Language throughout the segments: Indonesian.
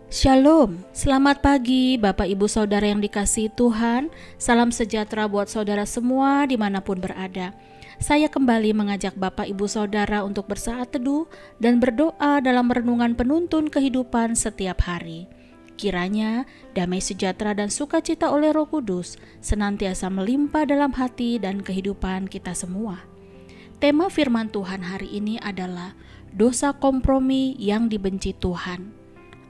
Shalom, selamat pagi Bapak Ibu Saudara yang dikasihi Tuhan. Salam sejahtera buat saudara semua dimanapun berada. Saya kembali mengajak Bapak Ibu Saudara untuk bersaat teduh dan berdoa dalam renungan penuntun kehidupan setiap hari. Kiranya damai sejahtera dan sukacita oleh Roh Kudus senantiasa melimpah dalam hati dan kehidupan kita semua. Tema firman Tuhan hari ini adalah dosa kompromi yang dibenci Tuhan.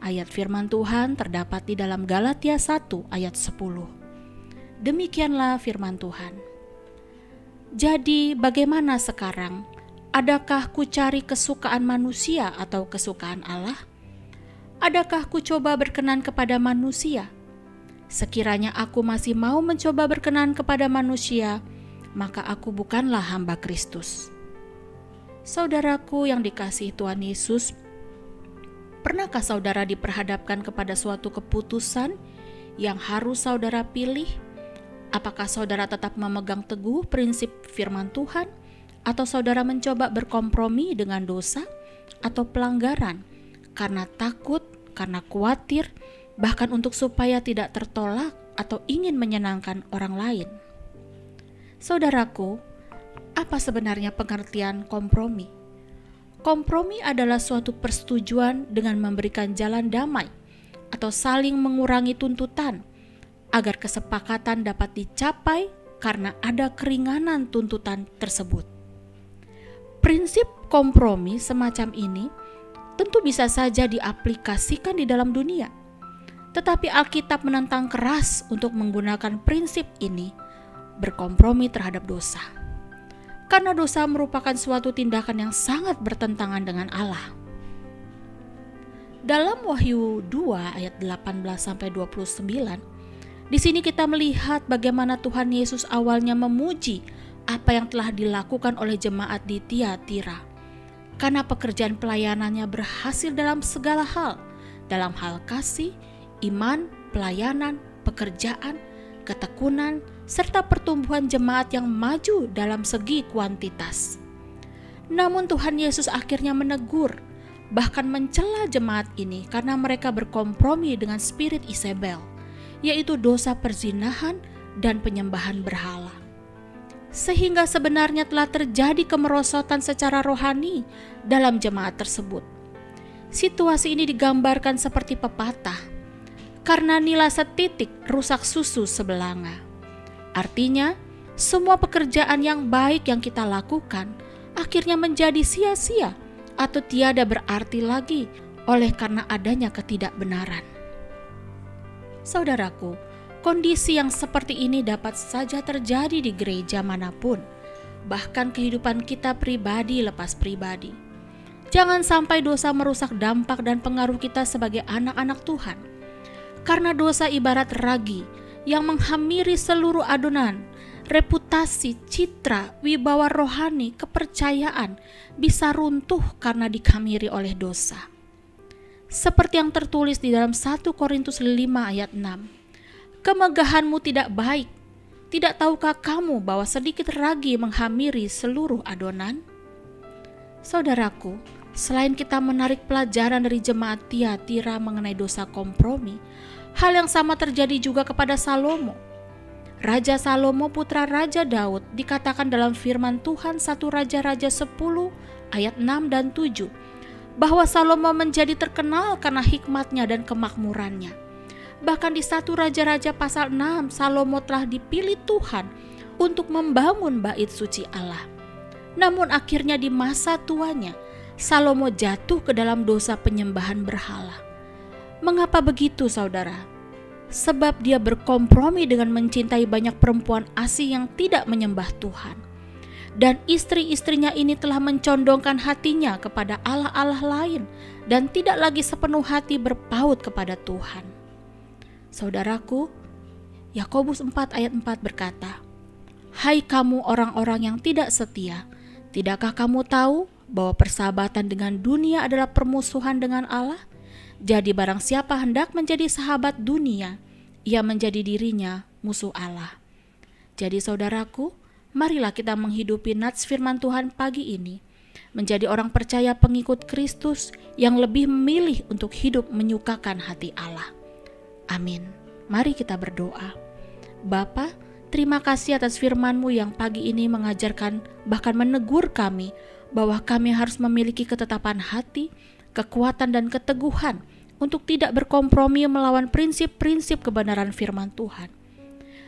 Ayat firman Tuhan terdapat di dalam Galatia 1 ayat 10. Demikianlah firman Tuhan. Jadi bagaimana sekarang? Adakah ku cari kesukaan manusia atau kesukaan Allah? Adakah ku coba berkenan kepada manusia? Sekiranya aku masih mau mencoba berkenan kepada manusia, maka aku bukanlah hamba Kristus. Saudaraku yang dikasihi Tuhan Yesus, pernahkah saudara diperhadapkan kepada suatu keputusan yang harus saudara pilih? Apakah saudara tetap memegang teguh prinsip firman Tuhan, atau saudara mencoba berkompromi dengan dosa atau pelanggaran karena takut, karena khawatir, bahkan untuk supaya tidak tertolak atau ingin menyenangkan orang lain? Saudaraku, apa sebenarnya pengertian kompromi? Kompromi adalah suatu persetujuan dengan memberikan jalan damai atau saling mengurangi tuntutan agar kesepakatan dapat dicapai karena ada keringanan tuntutan tersebut. Prinsip kompromi semacam ini tentu bisa saja diaplikasikan di dalam dunia, tetapi Alkitab menentang keras untuk menggunakan prinsip ini berkompromi terhadap dosa. Karena dosa merupakan suatu tindakan yang sangat bertentangan dengan Allah. Dalam Wahyu 2 ayat 18-29, di sini kita melihat bagaimana Tuhan Yesus awalnya memuji apa yang telah dilakukan oleh jemaat di Tiatira. Karena pekerjaan pelayanannya berhasil dalam segala hal, dalam hal kasih, iman, pelayanan, pekerjaan, ketekunan, serta pertumbuhan jemaat yang maju dalam segi kuantitas. Namun Tuhan Yesus akhirnya menegur, bahkan mencela jemaat ini karena mereka berkompromi dengan spirit Isabel, yaitu dosa perzinahan dan penyembahan berhala. Sehingga sebenarnya telah terjadi kemerosotan secara rohani dalam jemaat tersebut. Situasi ini digambarkan seperti pepatah, karena nila setitik rusak susu sebelanga. Artinya, semua pekerjaan yang baik yang kita lakukan akhirnya menjadi sia-sia atau tiada berarti lagi oleh karena adanya ketidakbenaran. Saudaraku, kondisi yang seperti ini dapat saja terjadi di gereja manapun, bahkan kehidupan kita pribadi lepas pribadi. Jangan sampai dosa merusak dampak dan pengaruh kita sebagai anak-anak Tuhan. Karena dosa ibarat ragi yang menghamiri seluruh adonan, reputasi, citra, wibawa rohani, kepercayaan bisa runtuh karena dikhamiri oleh dosa. Seperti yang tertulis di dalam 1 Korintus 5 ayat 6. Kemegahanmu tidak baik, tidak tahukah kamu bahwa sedikit ragi menghamiri seluruh adonan? Saudaraku, selain kita menarik pelajaran dari jemaat Tiatira mengenai dosa kompromi, hal yang sama terjadi juga kepada Salomo. Raja Salomo putra Raja Daud dikatakan dalam firman Tuhan 1 Raja-Raja 10 ayat 6 dan 7 bahwa Salomo menjadi terkenal karena hikmatnya dan kemakmurannya. Bahkan di 1 Raja-Raja pasal 6 Salomo telah dipilih Tuhan untuk membangun bait suci Allah. Namun akhirnya di masa tuanya Salomo jatuh ke dalam dosa penyembahan berhala. Mengapa begitu, saudara? Sebab dia berkompromi dengan mencintai banyak perempuan asing yang tidak menyembah Tuhan. Dan istri-istrinya ini telah mencondongkan hatinya kepada allah-allah lain dan tidak lagi sepenuh hati berpaut kepada Tuhan. Saudaraku, Yakobus 4 ayat 4 berkata, "Hai kamu orang-orang yang tidak setia, tidakkah kamu tahu bahwa persahabatan dengan dunia adalah permusuhan dengan Allah? Jadi barang siapa hendak menjadi sahabat dunia, ia menjadi dirinya musuh Allah." Jadi saudaraku, marilah kita menghidupi nats firman Tuhan pagi ini menjadi orang percaya pengikut Kristus yang lebih memilih untuk hidup menyukakan hati Allah. Amin. Mari kita berdoa. Bapa, terima kasih atas firman-Mu yang pagi ini mengajarkan bahkan menegur kami bahwa kami harus memiliki ketetapan hati, kekuatan dan keteguhan untuk tidak berkompromi melawan prinsip-prinsip kebenaran firman Tuhan.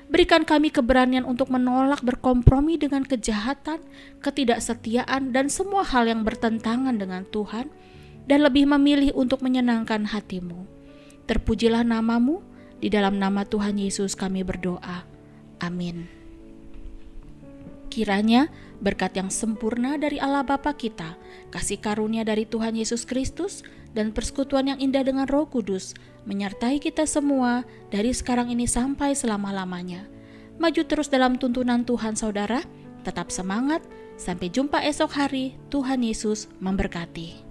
Berikan kami keberanian untuk menolak berkompromi dengan kejahatan, ketidaksetiaan, dan semua hal yang bertentangan dengan Tuhan, dan lebih memilih untuk menyenangkan hati-Mu. Terpujilah nama-Mu, di dalam nama Tuhan Yesus kami berdoa. Amin. Kiranya berkat yang sempurna dari Allah Bapa kita, kasih karunia dari Tuhan Yesus Kristus, dan persekutuan yang indah dengan Roh Kudus menyertai kita semua dari sekarang ini sampai selama-lamanya. Maju terus dalam tuntunan Tuhan saudara, tetap semangat, sampai jumpa esok hari. Tuhan Yesus memberkati.